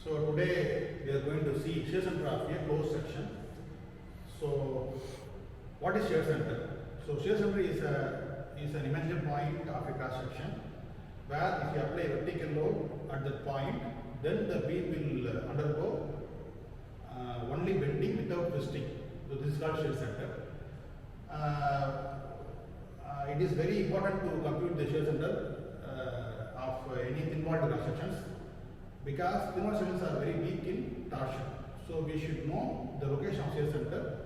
So today we are going to see shear center of a closed section. So what is shear center? So shear center is an imaginary point of a cross section where if you apply vertical load at that point, then the beam will undergo only bending without twisting. So this is called shear center. It is very important to compute the shear center of any thin walled cross sections, because thin walled sections are very weak in torsion. So we should know the location of shear center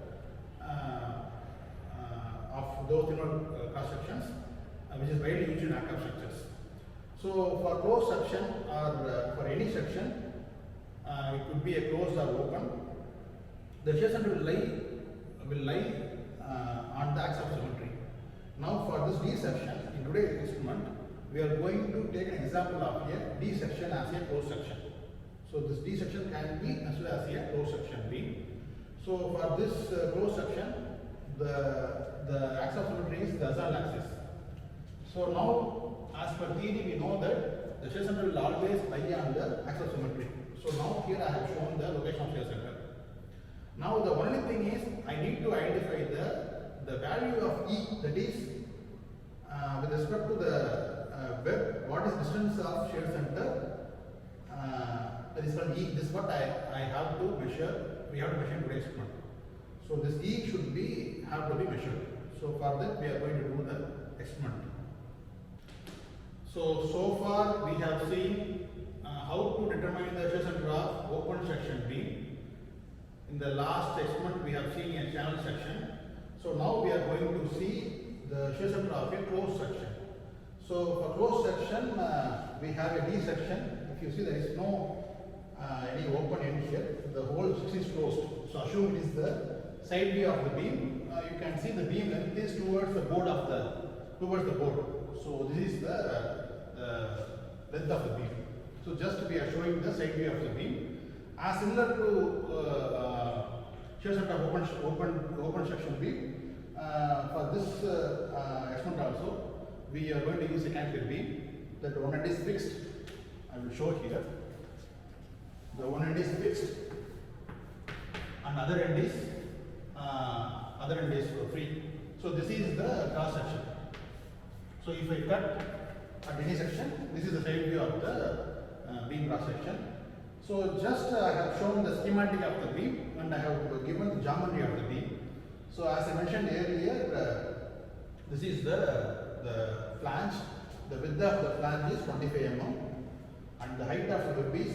of those thin walled cross sections, which is widely used in anchor structures. So for closed section or for any section, it could be a closed or open. The shear center will lie on the axis of symmetry. Now for this D section, in today's experiment, we are going to take an example of a D section as a closed section. So this D section can be considered as a closed section B. So for this closed section, the axis of symmetry is the horizontal axis. So now, as per theory, we know that the shear center will always lie on the axis of symmetry. So now here I have shown the location of shear center. Now the only thing is I need to identify the value of E, that is with respect to the web, what is distance of shear center, that is called E. This is what I have to measure, we have to measure in today's experiment. So this E should have to be measured. So for that we are going to do the experiment. So far we have seen how to determine the shear center of open section B. In the last experiment we have seen a channel section. So now we are going to see the shear center of a closed section. So for closed section, we have a D section. If you see, there is no any open end here. The whole section is closed. So assume it is the side view of the beam. You can see the beam length is towards the board. So this is the length of the beam. So just we are showing the side view of the beam. As similar to shear center of open section B, for this experiment also, we are going to use a cantilever beam. That one end is fixed. I will show here. The one end is fixed, and other end is free. So this is the cross section. So if I cut at any section, this is the side view of the beam cross section. So just I have shown the schematic of the beam and I have given the geometry of the beam. So as I mentioned earlier, this is the flange. The width of the flange is 25 mm and the height of the web is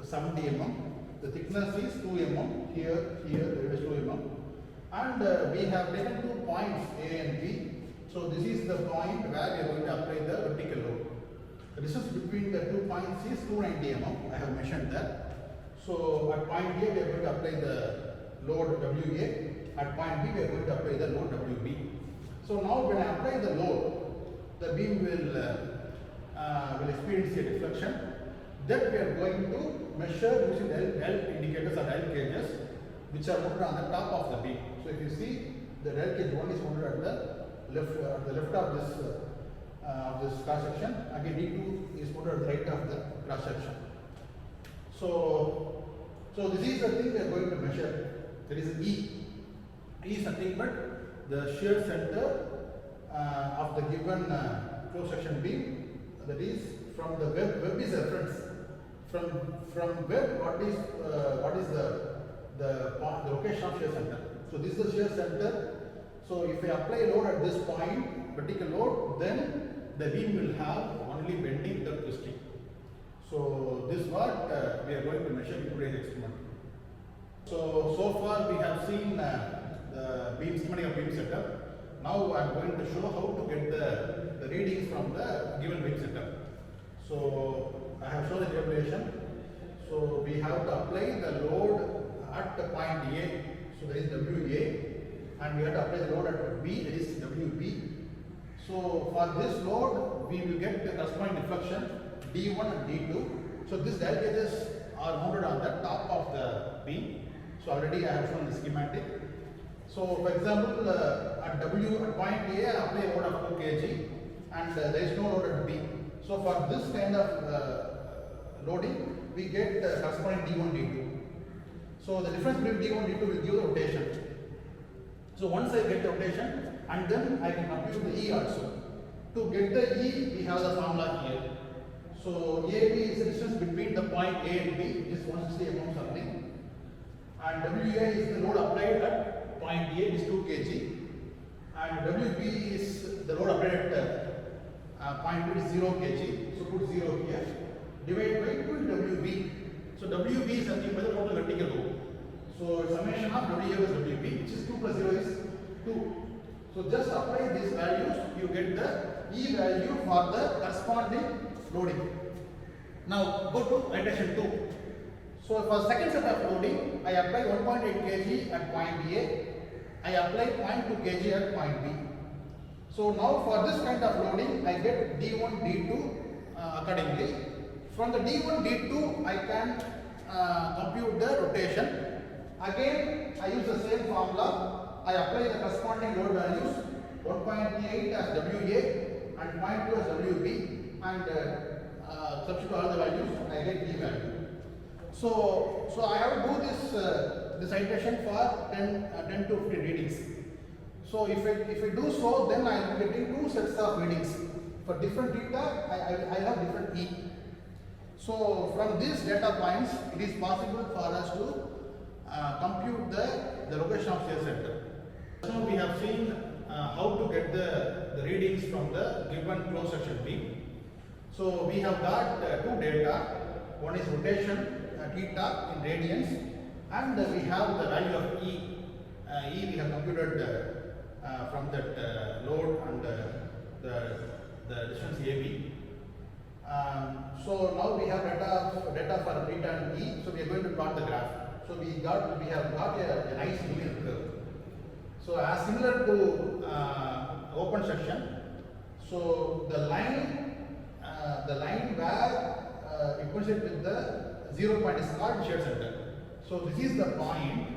70 mm. The thickness is 2 mm. Here there is 2 mm. And we have taken 2 points A and B. So this is the point where we are going to apply the vertical load. The distance between the 2 points is 290 mm. I have mentioned that. So at point A we are going to apply the load WA. At point B we are going to apply the load WB. So now when I apply the load, the beam will experience a deflection. That we are going to measure using L indicators or L gauges, which are mounted on the top of the beam. So if you see, the L gauge 1 is mounted at the left of this cross section. Again, D2 is mounted at the right of the cross section. So this is the thing we are going to measure. There is an E. E is nothing but the shear center of the given closed section beam. That is from the web. Web is reference. From web, what is the location of shear center? So this is the shear center. So if I apply load at this point, vertical load, then the beam will have only bending without twisting. So this is what we are going to measure in today's experiment. So far we have seen the beam schematic of beam setup. Now I am going to show how to get the readings from the given beam setup. So I have shown the calculation. So we have to apply the load at the point A. So there is WA. And we have to apply the load at B, that is WB. So for this load, we will get the corresponding deflection D1 and D2. So these dial gauges are mounted on the top of the beam. So already I have shown the schematic. So for example, at point A, I apply a load of 2 kg and there is no load at B. So for this kind of loading, we get corresponding D1, D2. So the difference between D1 and D2 will give the rotation. So once I get the rotation, and then I can compute the E also. To get the E, we have the formula here. So AB is the distance between the point A and B, which is 160 mm something. And WA is the load applied at point A, which is 2 kg. And WB is the load applied at point B, is 0 kg. So put 0 here. Divide by 2 WB. So WB is nothing but the total vertical load. So summation of WA plus WB, which is 2 plus 0 is 2. So just apply these values, you get the E value for the corresponding loading. Now go to iteration 2. So for second set of loading, I apply 1.8 kg at point A, I apply 0.2 kg at point B. So now for this kind of loading, I get D1, D2 accordingly. From the D1, D2, I can compute the rotation. Again, I use the same formula. I apply the corresponding load values, 1.8 as WA and 0.2 as WB, and substitute all the values, I get D value. So I have to do this iteration for 10 to 15 readings. So if I do so, then I am getting two sets of readings. For different theta, I have different E. So from these data points, it is possible for us to compute the location of shear center. So we have seen how to get the readings from the given closed section beam. So we have got two data. One is rotation theta in radians, and we have the value of E. E we have computed from that load and the distance AB. So now we have data for theta and E. So we are going to plot the graph. So we have got a nice linear curve. So as similar to open section, so the line where it coincides with the 0 point is called shear center. So this is the point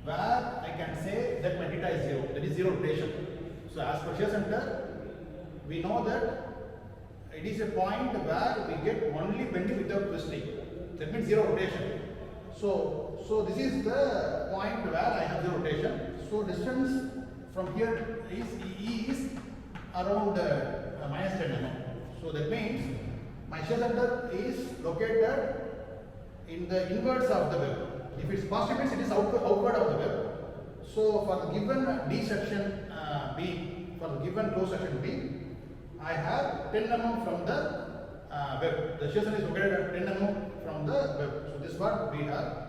where I can say that my theta is 0, that is 0 rotation. So as per shear center, we know that it is a point where we get only bending without twisting. That means 0 rotation. So this is the point where I have 0 rotation. So distance from here is E is around minus 10 mm. So that means my shear center is located in the inverse of the web. If it is positive, means it is outward of the web. So for the given D section B, for the given closed section B, I have 10 mm from the web. The shear center is located at 10 mm from the web. So this is what we have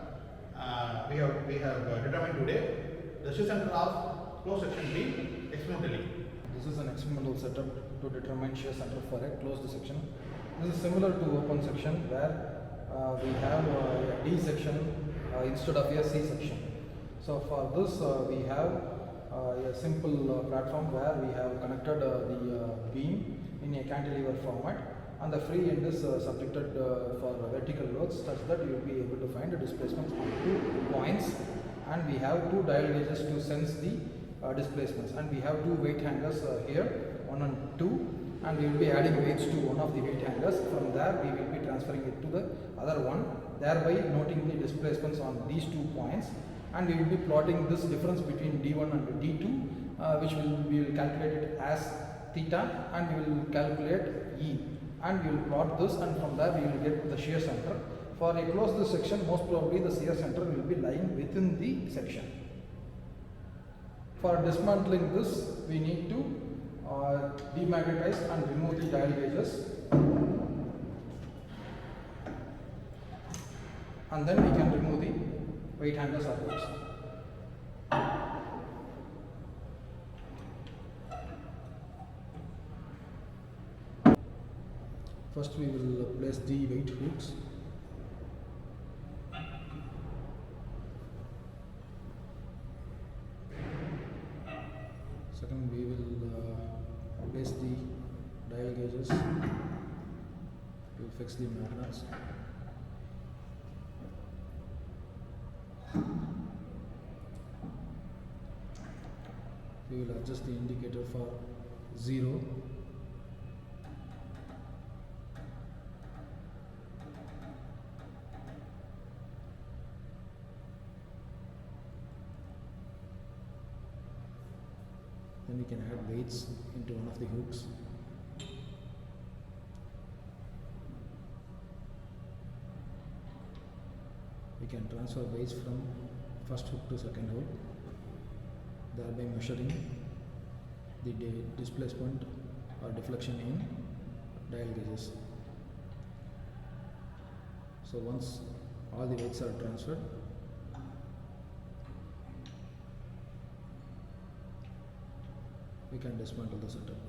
determined today. The shear center of closed section B experimentally. This is an experimental setup to determine shear center for a closed section. This is similar to open section where we have a D section instead of a C section. So for this we have a simple platform where we have connected the beam in a cantilever format, and the free end is subjected for vertical loads such that you will be able to find the displacements on 2 points, and we have 2 dial gauges to sense the displacements, and we have 2 weight hangers here, 1 and 2, and we will be adding weights to one of the weight hangers. From there we will be transferring it to the other one, thereby noting the displacements on these 2 points, and we will be plotting this difference between D1 and D2, which we will calculate it as theta, and we will calculate E, and we will plot this, and from there we will get the shear center. For a closed section, most probably the shear center will be lying within the section. For dismantling this, we need to demagnetize and remove the dial gauges, and then we can remove the weight hangers upwards. First we will place the weight hooks. Second we will place the dial gauges. We will fix the magnets. We will adjust the indicator for 0. we can add weights into one of the hooks. We can transfer weights from first hook to second hook, thereby measuring the displacement or deflection in dial gauges. So once all the weights are transferred, we can dismantle the setup.